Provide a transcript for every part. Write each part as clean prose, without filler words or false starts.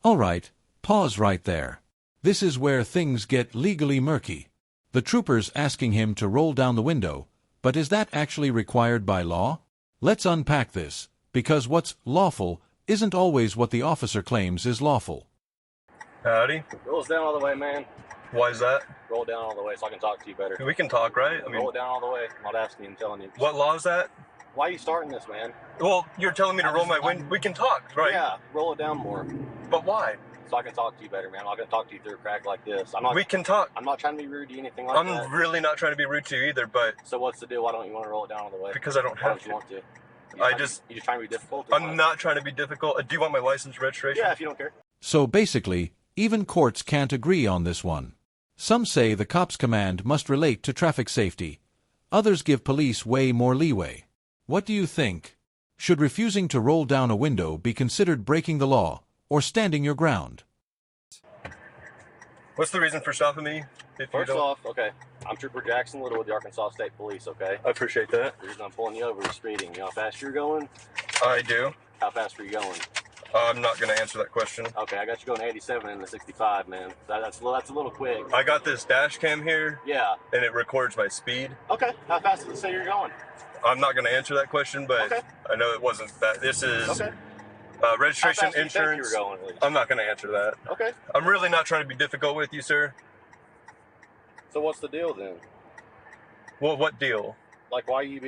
All right, pause right there. This is where things get legally murky. The trooper's asking him to roll down the window, but is that actually required by law? Let's unpack this, because what's lawful isn't always what the officer claims is lawful. Howdy. Roll us down all the way, man. Why is that? Roll it down all the way so I can talk to you better. We can talk, right? Roll it down all the way. I'm not asking you, I'm telling you. What law is that? Why are you starting this, man? Well, you're telling me to roll my window. We can talk, right? Yeah, roll it down more. But why? So I can talk to you better, man. I'm not going to talk to you through a crack like this. We can talk. I'm not trying to be rude to you, anything like that. I'm really not trying to be rude to you either, but... So what's the deal? Why don't you want to roll it down all the way? Because I don't have to. You want to? You just trying to be difficult? I'm not trying to be difficult. Do you want my license registration? Yeah, if you don't care. So basically, even courts can't agree on this one. Some say the cop's command must relate to traffic safety. Others give police way more leeway. What do you think? Should refusing to roll down a window be considered breaking the law, or standing your ground? What's the reason for stopping me? First off, okay, I'm Trooper Jackson Little with the Arkansas State Police, okay? I appreciate that. The reason I'm pulling you over is speeding. You know how fast you're going? I do. How fast are you going? I'm not going to answer that question. Okay, I got you going 87 in the 65, man. That's a little quick. I got this dash cam here. Yeah. And it records my speed. Okay, how fast does it say you're going? I'm not going to answer that question, but okay. I know it wasn't that. This is okay. Registration, how fast insurance. Do you think you were going, at least? I'm not going to answer that. Okay. I'm really not trying to be difficult with you, sir. So what's the deal then? Well, what deal? Why are you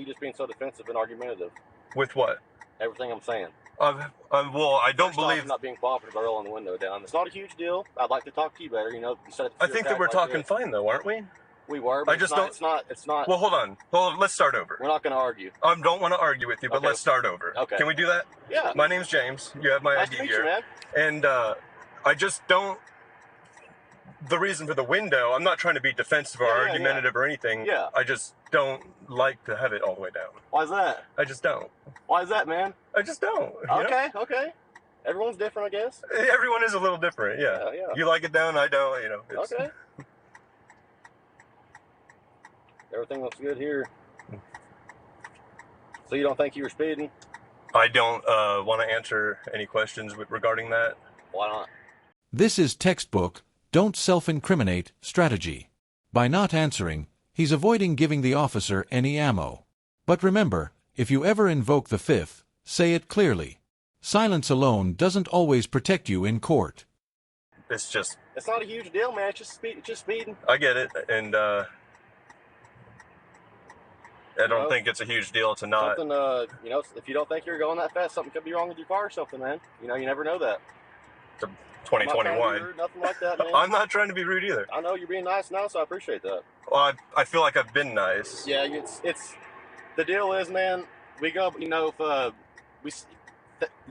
just being so defensive and argumentative? With what? Everything I'm saying. Well, I don't believe... I'm not being cooperative by rolling the window down. It's not a huge deal. I'd like to talk to you better, you know, instead of... I think that we're talking fine, though, aren't we? We were, but it's not... Well, hold on. Let's start over. We're not going to argue. I don't want to argue with you, but let's start over. Okay. Can we do that? Yeah. My name's James. You have my nice ID to meet here. You, man. And I just don't... The reason for the window, I'm not trying to be defensive or argumentative or anything. Yeah. I just don't like to have it all the way down. Why is that? I just don't. Why is that, man? I just don't. Okay. Everyone's different, I guess. Everyone is a little different, yeah. You like it down, I don't, you know. Okay. Everything looks good here. So you don't think you were speeding? I don't want to answer any questions regarding that. Why not? This is textbook, don't self-incriminate, strategy. By not answering, he's avoiding giving the officer any ammo. But remember, if you ever invoke the fifth, say it clearly. Silence alone doesn't always protect you in court. It's not a huge deal, man. It's just speeding. I get it, and I don't think it's a huge deal to not... Something, you know, if you don't think you're going that fast, something could be wrong with your car or something, man. You know, you never know that. 2021. Nothing like that, man. I'm not trying to be rude either. I know you're being nice now, so I appreciate that. Well, I feel like I've been nice. Yeah, it's the deal is, man, we go, you know, if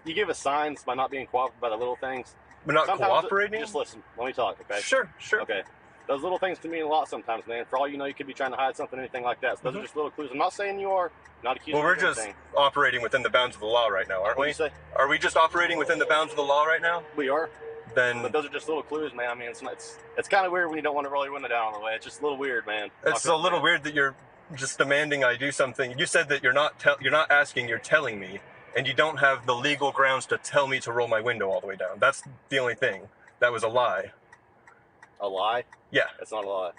you give us signs by not being cooperative by the little things. We're not cooperating? Just listen. Let me talk, okay? Sure. Okay. Those little things can mean a lot sometimes, man. For all you know, you could be trying to hide something, anything like that. So those are just little clues. I'm not saying you are. Not accusing you of anything. Well, we're just operating within the bounds of the law right now, aren't we? What do you say? Are we just operating within the bounds of the law right now? We are. But those are just little clues, man. I mean, it's kind of weird when you don't want to roll your window down on the way. It's just a little weird, man. It's a little weird that you're just demanding I do something. You said that you're not asking, you're telling me, and you don't have the legal grounds to tell me to roll my window all the way down. That's the only thing. That was a lie. A lie? Yeah. It's not a lie.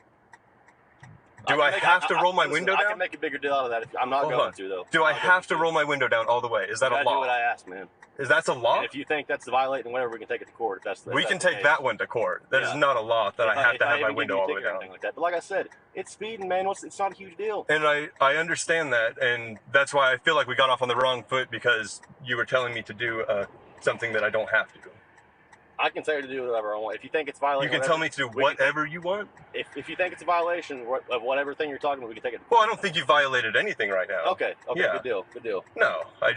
Do I have to roll my window down? I can make a bigger deal out of that. I'm not going to, though. Do I have to roll my window down all the way? Is that a law? You gotta do what I asked, man. Is that a law? And if you think that's violating whatever, we can take it to court. We can take that one to court. That is not a law that I have to have my window all the way down. Like that. But like I said, it's speeding, man. It's not a huge deal. And I understand that, and that's why I feel like we got off on the wrong foot, because you were telling me to do something that I don't have to do. I can tell you to do whatever I want. If you think it's violating, you can tell me to do whatever you want. If you think it's a violation of whatever thing you're talking about, we can take it. Well, I don't think you violated anything right now. Okay. Yeah. Good deal. No, I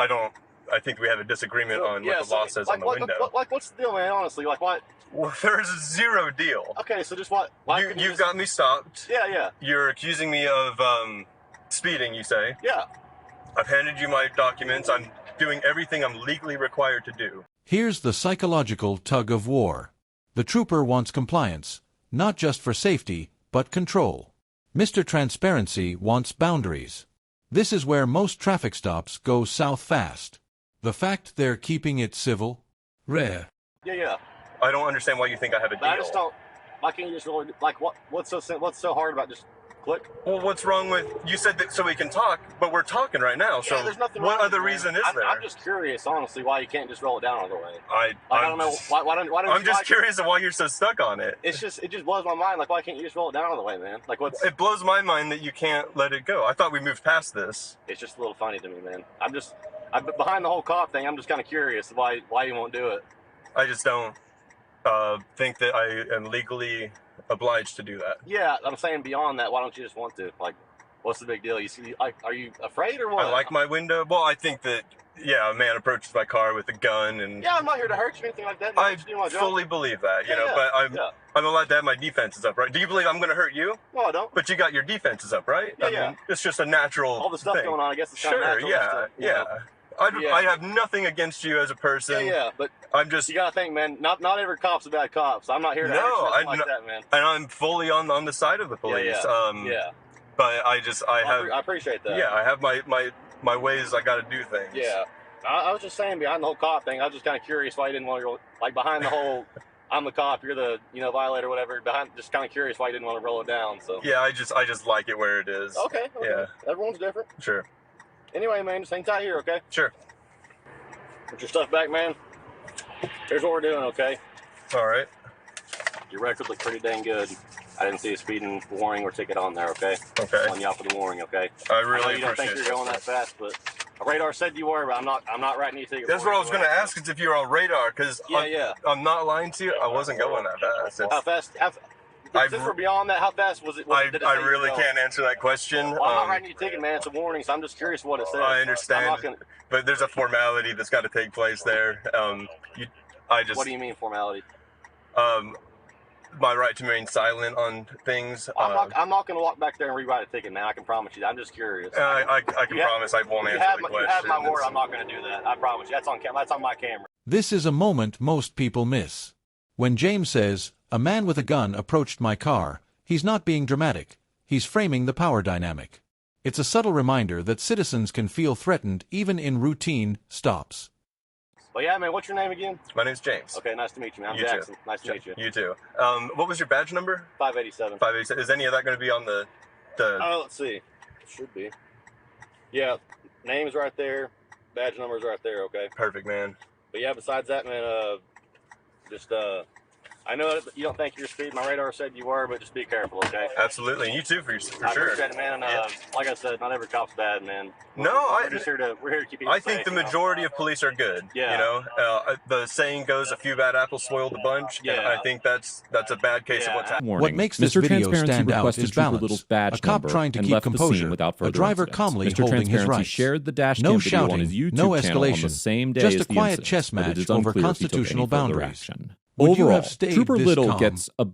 don't. I think we have a disagreement on what the law says on the window. What's the deal, man? Honestly, what? Well, there's zero deal. Okay, so just what? You've got me stopped. Yeah. You're accusing me of speeding, you say? Yeah. I've handed you my documents. I'm doing everything I'm legally required to do. Here's the psychological tug of war. The trooper wants compliance, not just for safety, but control. Mr. Transparency wants boundaries. This is where most traffic stops go south fast. The fact they're keeping it civil? Rare. Yeah. I don't understand why you think I have a But I deal. just don't. Why can't you just really like what's so hard about just click? Well, what's wrong with you said that so we can talk, but we're talking right now. So There's nothing what wrong other with it, reason man. is there? I'm just curious, honestly, why you can't just roll it down all the way. I don't know why don't I'm you just like curious of why you're so stuck on it. it just blows my mind. Like, why can't you just roll it down all the way, man? Like, It blows my mind that you can't let it go. I thought we moved past this. It's just a little funny to me, man. I'm behind the whole cop thing. I'm just kind of curious why you won't do it. I just don't think that I am legally obliged to do that. Yeah, I'm saying beyond that, why don't you just want to? Like, what's the big deal? You see, like, are you afraid or what? I like my window. Well, I think that, yeah, a man approaches my car with a gun and... Yeah, I'm not here to hurt you or anything like that. I fully believe that, you know, but I'm allowed to have my defenses up, right? Do you believe I'm going to hurt you? No, I don't. But you got your defenses up, right? Yeah, I mean, it's just a natural all the stuff thing. going on, I guess it's kind of natural. Sure, yeah. I have nothing against you as a person. Yeah, but I'm just... You got to think, man, not every cop's a bad cop, so I'm not here to hurt you like that, man. And I'm fully on the side of the police. Yeah. But I appreciate that. Yeah, I have my ways I got to do things. Yeah. I was just saying, behind the whole cop thing, I was just kind of curious why you didn't want to, like, behind the whole, I'm the cop, you're the, violator, whatever, just kind of curious why you didn't want to roll it down, so. Yeah, I just like it where it is. Okay. Yeah. Everyone's different. Sure. Anyway, man, just hang tight here, okay? Sure. Put your stuff back, man. Here's what we're doing, okay? All right. Your record looked pretty dang good. I didn't see a speeding warning or ticket on there, okay? Okay. I'm calling you out for the warning, okay? I really know you don't think appreciate you're going that fast, but a radar said you were, but I'm not writing you a ticket. That's what I was going to ask, is if you're on radar, because I'm not lying to you. I wasn't going that fast. How fast? Since we're beyond that, how fast was it? I really can't answer that question. Well, I'm not writing you a ticket, man. It's a warning, so I'm just curious what it says. I understand, but there's a formality that's got to take place there. What do you mean formality? My right to remain silent on things. I'm not going to walk back there and rewrite a ticket, man. I can promise you. I'm just curious. I can promise I won't answer the question. You have my word. I'm not going to do that. I promise you. That's on my camera. This is a moment most people miss. When James says, "A man with a gun approached my car," he's not being dramatic. He's framing the power dynamic. It's a subtle reminder that citizens can feel threatened even in routine stops. Well, yeah, man, what's your name again? My name's James. Okay, nice to meet you, man. I'm Jackson. Nice to meet you. You too. What was your badge number? 587. 587. Is any of that going to be on the... Oh, let's see. It should be. Yeah, name's right there. Badge number's right there, okay? Perfect, man. But yeah, besides that, man, I know you don't think you're speeding. My radar said you were, but just be careful, okay? Absolutely. You too, for sure. I appreciate it, man. Like I said, not every cop's bad, man. We're here to keep people safe. I think the majority of police are good. Yeah. You know, the saying goes, "A few bad apples spoil the bunch." Yeah. And I think that's a bad case of what's happening. What makes this video stand out is balance. A cop trying to keep composure, a driver calmly holding his rights. Shared the dash No cam video on shouting, his YouTube no channel on the escalation, same day just as a the quiet incident, chess but it match is over unclear if he took any constitutional further boundaries. action. Would you Overall, have stayed Trooper this Little calm? gets a